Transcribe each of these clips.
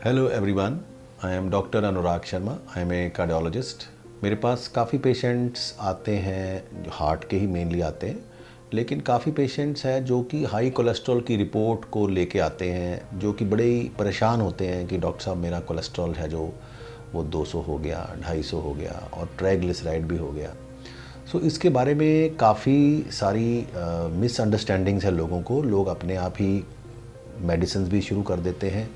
Hello everyone, I am doctor Anurag Sharma. I am a cardiologist. मेरे पास काफ़ी पेशेंट्स आते हैं जो हार्ट के ही मेनली आते हैं, लेकिन काफ़ी पेशेंट्स हैं जो कि हाई कोलेस्ट्रॉल की रिपोर्ट को लेके आते हैं, जो कि बड़े ही परेशान होते हैं कि डॉक्टर साहब मेरा कोलेस्ट्रॉल है जो वो 200 हो गया, 250 हो गया और ट्राइग्लिसराइड भी हो गया। सो इसके बारे में काफ़ी सारी मिसअंडरस्टैंडिंग्स है लोगों को। लोग अपने आप ही मेडिसिन भी शुरू कर देते हैं,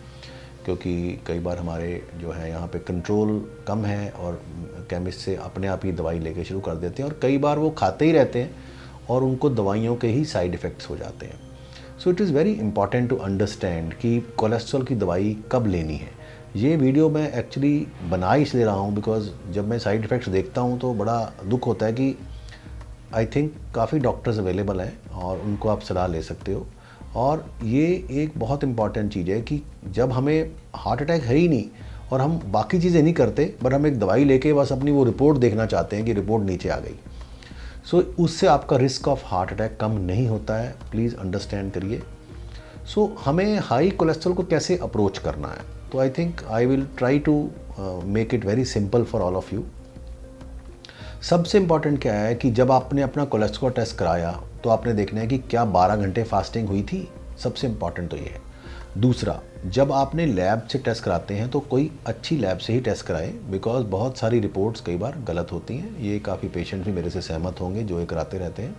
क्योंकि कई बार हमारे जो है यहाँ पे कंट्रोल कम है और केमिस्ट से अपने आप ही दवाई लेके शुरू कर देते हैं, और कई बार वो खाते ही रहते हैं और उनको दवाइयों के ही साइड इफ़ेक्ट्स हो जाते हैं। So it is very important to understand कि कोलेस्ट्रॉल की दवाई कब लेनी है। ये वीडियो मैं एक्चुअली बना इसलिए रहा हूँ बिकॉज जब मैं साइड इफ़ेक्ट्स देखता हूँ तो बड़ा दुख होता है कि आई थिंक काफ़ी डॉक्टर्स अवेलेबल हैं और उनको आप सलाह ले सकते हो। और ये एक बहुत इम्पॉर्टेंट चीज़ है कि जब हमें हार्ट अटैक है ही नहीं और हम बाकी चीज़ें नहीं करते, बट हम एक दवाई लेके बस अपनी वो रिपोर्ट देखना चाहते हैं कि रिपोर्ट नीचे आ गई, सो उससे आपका रिस्क ऑफ हार्ट अटैक कम नहीं होता है। प्लीज़ अंडरस्टैंड करिए। सो हमें हाई कोलेस्ट्रॉल को कैसे अप्रोच करना है, तो I think I will try to make it very simple for all of you. सबसे इम्पॉर्टेंट क्या है कि जब आपने अपना कोलेस्ट्रॉल टेस्ट कराया तो आपने देखना है कि क्या 12 घंटे फास्टिंग हुई थी। सबसे इम्पॉर्टेंट तो ये है। दूसरा, जब आपने लैब से टेस्ट कराते हैं तो कोई अच्छी लैब से ही टेस्ट कराएं, बिकॉज बहुत सारी रिपोर्ट्स कई बार गलत होती हैं। ये काफ़ी पेशेंट भी मेरे से सहमत होंगे जो ये कराते रहते हैं।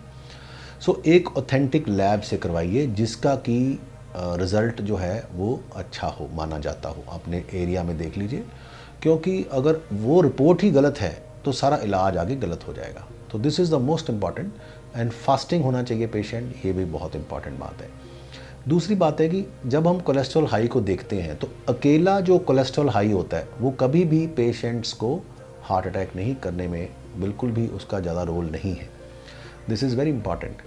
सो एक ऑथेंटिक लैब से करवाइए जिसका कि रिज़ल्ट जो है वो अच्छा हो, माना जाता हो। अपने एरिया में देख लीजिए, क्योंकि अगर वो रिपोर्ट ही गलत है तो सारा इलाज आगे गलत हो जाएगा। तो this is the most important. And fasting होना चाहिए पेशेंट, ये भी बहुत इंपॉर्टेंट बात है। दूसरी बात है कि जब हम कोलेस्ट्रॉल हाई को देखते हैं तो अकेला जो कोलेस्ट्रॉल हाई होता है वो कभी भी पेशेंट्स को हार्ट अटैक नहीं करने में बिल्कुल भी उसका ज़्यादा रोल नहीं है। दिस इज़ वेरी इंपॉर्टेंट,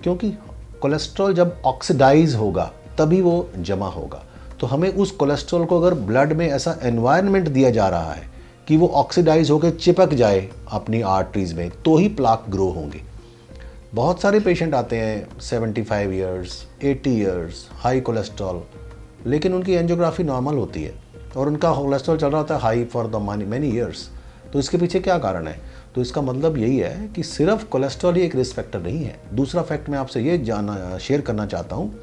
क्योंकि कोलेस्ट्रॉल जब ऑक्सीडाइज होगा तभी वो जमा होगा। तो हमें उस कोलेस्ट्रॉल को अगर ब्लड में ऐसा एनवायरनमेंट दिया जा रहा है कि वो ऑक्सीडाइज होकर चिपक जाए अपनी आर्टरीज में, तो ही प्लाक ग्रो होंगे। बहुत सारे पेशेंट आते हैं 75 ईयर्स, 80 ईयर्स, हाई कोलेस्ट्रॉल, लेकिन उनकी एंजियोग्राफी नॉर्मल होती है और उनका कोलेस्ट्रॉल चल रहा होता है high for the many years. तो इसके पीछे क्या कारण है? तो इसका मतलब यही है कि सिर्फ कोलेस्ट्रॉल ही एक रिस्क फैक्टर नहीं है। दूसरा फैक्ट मैं आपसे ये शेयर करना चाहता हूँ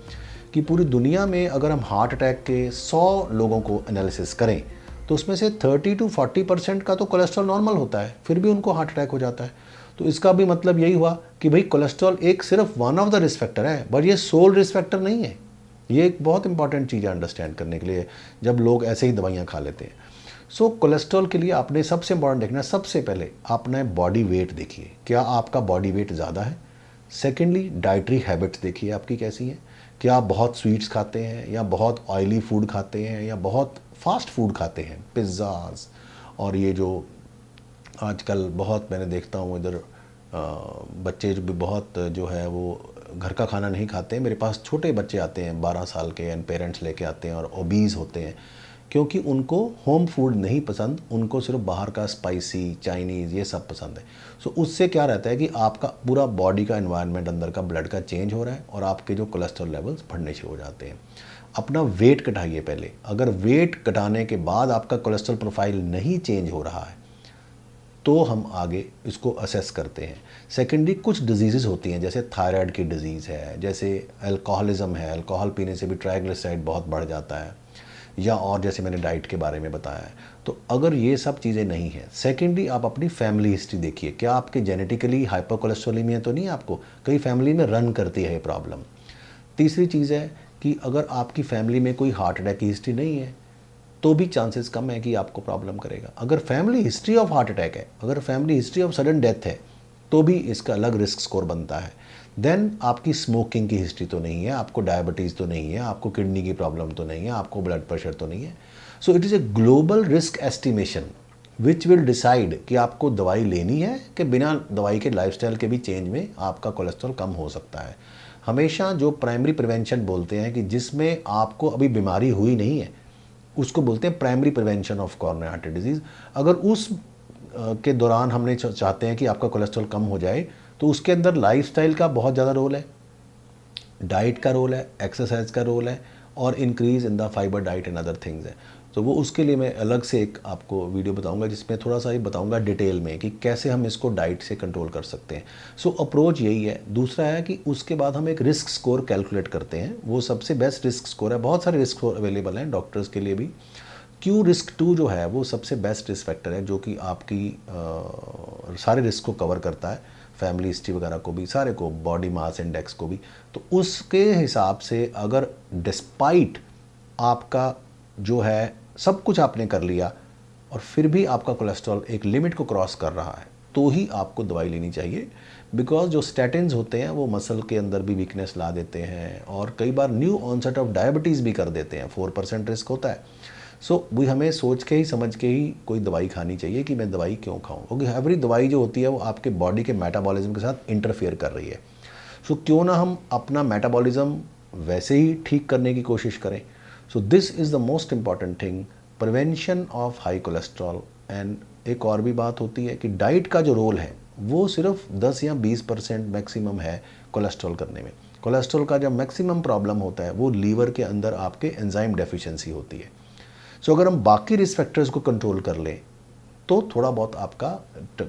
कि पूरी दुनिया में अगर हम हार्ट अटैक के 100 लोगों को एनालिसिस करें तो उसमें से 30 to 40% का तो कोलेस्ट्रॉल नॉर्मल होता है, फिर भी उनको हार्ट अटैक हो जाता है। तो इसका भी मतलब यही हुआ कि भाई कोलेस्ट्रॉल एक सिर्फ one of the risk factor है, बट ये सोल रिस्क फैक्टर नहीं है। ये एक बहुत इंपॉर्टेंट चीज़ है अंडरस्टैंड करने के लिए जब लोग ऐसे ही दवाइयाँ खा लेते हैं। सो कोलेस्ट्रॉल के लिए आपने सबसे इंपॉर्टेंट देखना है, सबसे पहले आपने बॉडी वेट देखिए, क्या आपका बॉडी वेट ज़्यादा है। सेकेंडली, डाइटरी हैबिट्स देखिए आपकी कैसी है। क्या आप बहुत स्वीट्स खाते हैं या बहुत ऑयली फूड खाते हैं या बहुत फास्ट फूड खाते हैं, पिज़्ज़ाज और ये जो आजकल बहुत मैंने देखता हूँ इधर बच्चे जो भी बहुत जो है वो घर का खाना नहीं खाते हैं। मेरे पास छोटे बच्चे आते हैं 12 साल के, एंड पेरेंट्स लेके आते हैं और ओबीज होते हैं क्योंकि उनको होम फूड नहीं पसंद, उनको सिर्फ बाहर का स्पाइसी चाइनीज़ ये सब पसंद है। सो उससे क्या रहता है कि आपका पूरा बॉडी का एनवायरनमेंट अंदर का ब्लड का चेंज हो रहा है और आपके जो कोलेस्ट्रॉल लेवल्स बढ़ने से हो जाते हैं। अपना वेट घटाइए पहले। अगर वेट घटाने के बाद आपका कोलेस्ट्रॉल प्रोफाइल नहीं चेंज हो रहा है तो हम आगे इसको असेस करते हैं। सेकेंडली, कुछ डिजीज़ होती हैं जैसे थायराइड की डिज़ीज़ है, जैसे अल्कोहलिज्म है, अल्कोहल पीने से भी ट्राइग्लिसराइड बहुत बढ़ जाता है, या और जैसे मैंने डाइट के बारे में बताया है। तो अगर ये सब चीज़ें नहीं हैं, सेकेंडली आप अपनी फैमिली हिस्ट्री देखिए, क्या आपके जेनेटिकली हाइपर कोलेस्ट्रोलेमिया तो नहीं है, आपको कई फैमिली में रन करती है ये प्रॉब्लम। तीसरी चीज़ है कि अगर आपकी फैमिली में कोई हार्ट अटैक की हिस्ट्री नहीं है तो भी चांसेस कम है कि आपको प्रॉब्लम करेगा। अगर family history of heart attack है, अगर family history of sudden death है, तो भी इसका अलग रिस्क स्कोर बनता है। देन आपकी स्मोकिंग की हिस्ट्री तो नहीं है, आपको डायबिटीज़ तो नहीं है, आपको किडनी की प्रॉब्लम तो नहीं है, आपको ब्लड प्रेशर तो नहीं है। सो it is a global risk estimation which will decide कि आपको दवाई लेनी है कि बिना दवाई के लाइफस्टाइल के भी चेंज में आपका कोलेस्ट्रॉल कम हो सकता है। हमेशा जो प्राइमरी प्रिवेंशन बोलते हैं कि जिसमें आपको अभी बीमारी हुई नहीं है उसको बोलते हैं primary prevention of coronary artery disease. अगर उस के दौरान हमने चाहते हैं कि आपका कोलेस्ट्रॉल कम हो जाए तो उसके अंदर लाइफस्टाइल का बहुत ज़्यादा रोल है, डाइट का रोल है, एक्सरसाइज का रोल है और increase in the fibre diet and other things है। तो वो उसके लिए मैं अलग से एक आपको वीडियो बताऊंगा जिसमें थोड़ा सा ही बताऊंगा डिटेल में कि कैसे हम इसको डाइट से कंट्रोल कर सकते हैं। सो अप्रोच यही है। दूसरा है कि उसके बाद हम एक रिस्क स्कोर कैलकुलेट करते हैं, वो सबसे बेस्ट रिस्क स्कोर है। बहुत सारे रिस्क स्कोर अवेलेबल हैं डॉक्टर्स के लिए भी। क्यू रिस्क 2 जो है वो सबसे बेस्ट रिस्क फैक्टर है, जो कि आपकी सारे रिस्क को कवर करता है, फैमिली हिस्ट्री वगैरह को भी, सारे को, बॉडी मास इंडेक्स को भी। तो उसके हिसाब से अगर डिस्पाइट आपका जो है सब कुछ आपने कर लिया और फिर भी आपका कोलेस्ट्रॉल एक लिमिट को क्रॉस कर रहा है, तो ही आपको दवाई लेनी चाहिए। बिकॉज जो स्टैटिन्स होते हैं वो मसल के अंदर भी वीकनेस ला देते हैं और कई बार न्यू ऑनसेट ऑफ डायबिटीज़ भी कर देते हैं। 4% रिस्क होता है। सो वो हमें सोच के ही समझ के ही कोई दवाई खानी चाहिए कि मैं दवाई क्यों खाऊं, क्योंकि एवरी दवाई जो होती है वो आपके बॉडी के मेटाबॉलिज्म के साथ इंटरफेयर कर रही है। सो क्यों ना हम अपना मेटाबॉलिज्म वैसे ही ठीक करने की कोशिश करें। So this is the most important thing, prevention of high cholesterol. And एक और भी बात होती है कि डाइट का जो रोल है वो सिर्फ 10 या 20% मैक्सिमम है कोलेस्ट्रॉल करने में। कोलेस्ट्रॉल का जब मैक्सिमम प्रॉब्लम होता है वो लीवर के अंदर आपके एंजाइम डेफिशिएंसी होती है। सो अगर हम बाकी रिस्क फैक्टर्स को कंट्रोल कर लें तो थोड़ा बहुत आपका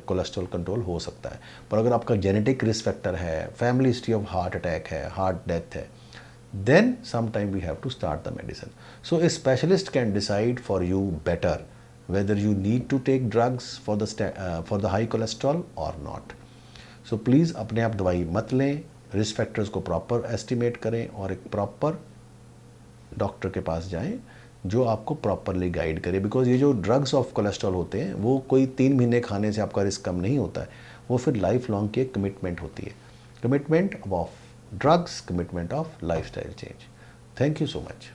कोलेस्ट्रॉल कंट्रोल हो सकता है। पर अगर आपका जेनेटिक रिस्क फैक्टर है, family history of heart attack है, हार्ट डेथ है, then sometime we have to start the medicine. So a specialist can decide for you better whether you need to take drugs for the high cholesterol or not. So please अपने आप दवाई मत लें, risk factors को proper estimate करें और एक proper doctor के पास जाएं जो आपको प्रॉपरली गाइड करे। बिकॉज ये जो ड्रग्स ऑफ कोलेस्ट्रॉल होते हैं वो कोई 3 महीने खाने से आपका रिस्क कम नहीं होता है, वो फिर लाइफ लॉन्ग की एक कमिटमेंट होती है, commitment of drugs, commitment of lifestyle change. Thank you so much.